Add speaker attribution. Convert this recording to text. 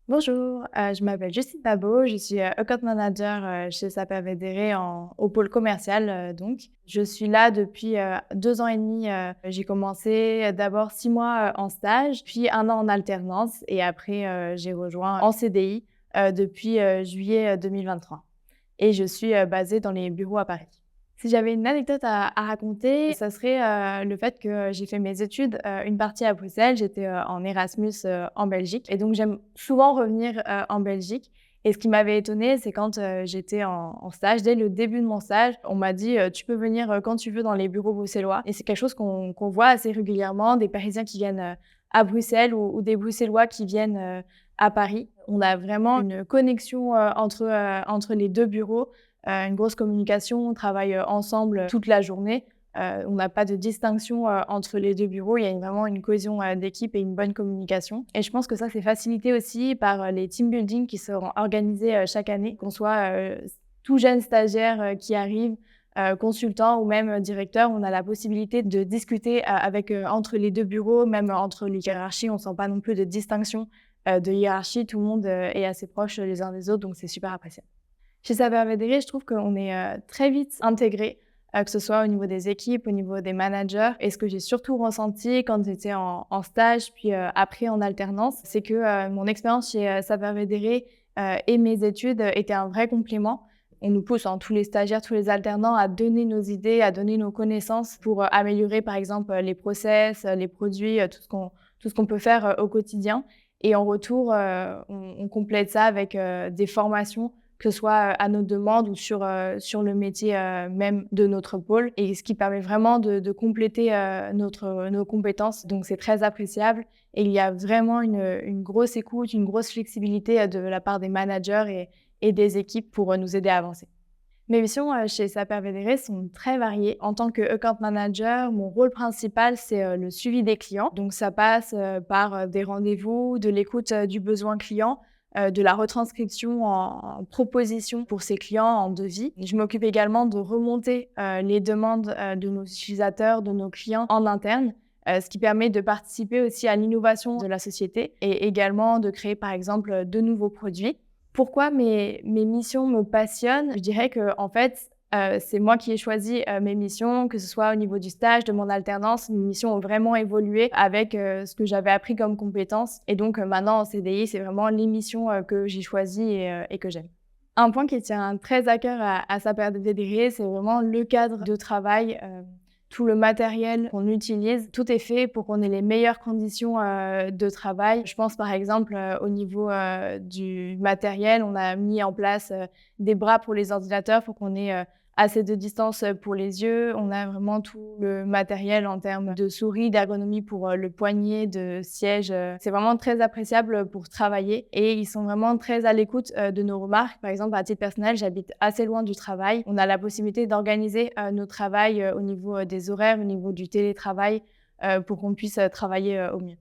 Speaker 1: Bonjour, je m'appelle Justine Pabo, je suis, account manager, chez Sapeur Védéré au pôle commercial, donc. Je suis là depuis, 2 ans et demi. J'ai commencé d'abord 6 mois, en stage, puis 1 an en alternance et après, j'ai rejoint en CDI, depuis, juillet, 2023 et je suis, basée dans les bureaux à Paris. Si j'avais une anecdote à raconter, ça serait, le fait que j'ai fait mes études, une partie à Bruxelles. J'étais, en Erasmus, en Belgique et donc j'aime souvent revenir, en Belgique et ce qui m'avait étonnée, c'est quand, j'étais en stage, dès le début de mon stage, on m'a dit: «Tu peux venir, quand tu veux dans les bureaux bruxellois» et c'est quelque chose qu'on voit assez régulièrement, des Parisiens qui viennent, à Bruxelles ou des Bruxellois qui viennent, à Paris. On a vraiment une connexion, entre les 2 bureaux, une grosse communication, on travaille, ensemble toute la journée. On n'a pas de distinction, entre les 2 bureaux. Il y a vraiment une cohésion, d'équipe et une bonne communication et je pense que ça, c'est facilité aussi par, les team building qui seront organisés, chaque année. Qu'on soit, tout jeune stagiaire, qui arrive, consultant ou même, directeur, on a la possibilité de discuter avec, entre les 2 bureaux, même entre les hiérarchies. On ne sent pas non plus de distinction, de hiérarchie. Tout le monde, est assez proche les uns des autres, donc c'est super appréciable. Chez Saber Védéré, je trouve qu'on est, très vite intégrés, que ce soit au niveau des équipes, au niveau des managers et ce que j'ai surtout ressenti quand j'étais en stage, puis, après en alternance, c'est que, mon expérience chez, Saber Védéré, et mes études, étaient un vrai complément. On nous pousse, tous les stagiaires, tous les alternants à donner nos idées, à donner nos connaissances pour, améliorer par exemple, les process, les produits, tout ce qu'on peut faire, au quotidien et en retour, on complète ça avec, des formations que ce soit, à nos demandes ou sur le métier, même de notre pôle et ce qui permet vraiment de compléter, nos compétences. Donc c'est très appréciable et il y a vraiment une grosse écoute, une grosse flexibilité, de la part des managers et des équipes pour, nous aider à avancer. Mes missions, chez Sapeur Védéré sont très variées. En tant que account manager, mon rôle principal, c'est, le suivi des clients. Donc ça passe, par, des rendez-vous, de l'écoute, du besoin client, de la retranscription en proposition pour ses clients, en devis. Je m'occupe également de remonter, les demandes, de nos utilisateurs, de nos clients en interne, ce qui permet de participer aussi à l'innovation de la société et également de créer, par exemple, de nouveaux produits. Pourquoi mes missions me passionnent? Je dirais qu'en fait, c'est moi qui ai choisi, mes missions, que ce soit au niveau du stage, de mon alternance. Mes missions ont vraiment évolué avec, ce que j'avais appris comme compétences et donc maintenant en CDI, c'est vraiment les missions, que j'ai choisies et que j'aime. Un point qui tient très à cœur à Sapeur Védéré, c'est vraiment le cadre de travail, tout le matériel qu'on utilise. Tout est fait pour qu'on ait les meilleures conditions, de travail. Je pense par exemple, au niveau, du matériel, on a mis en place, des bras pour les ordinateurs pour qu'on ait, assez de distance, pour les yeux. On a vraiment tout le matériel en termes de souris, d'ergonomie pour, le poignet, de siège, c'est vraiment très appréciable, pour travailler et ils sont vraiment très à l'écoute, de nos remarques. Par exemple, à titre personnel, j'habite assez loin du travail. On a la possibilité d'organiser, notre travail, au niveau, des horaires, au niveau du télétravail, pour qu'on puisse, travailler, au mieux.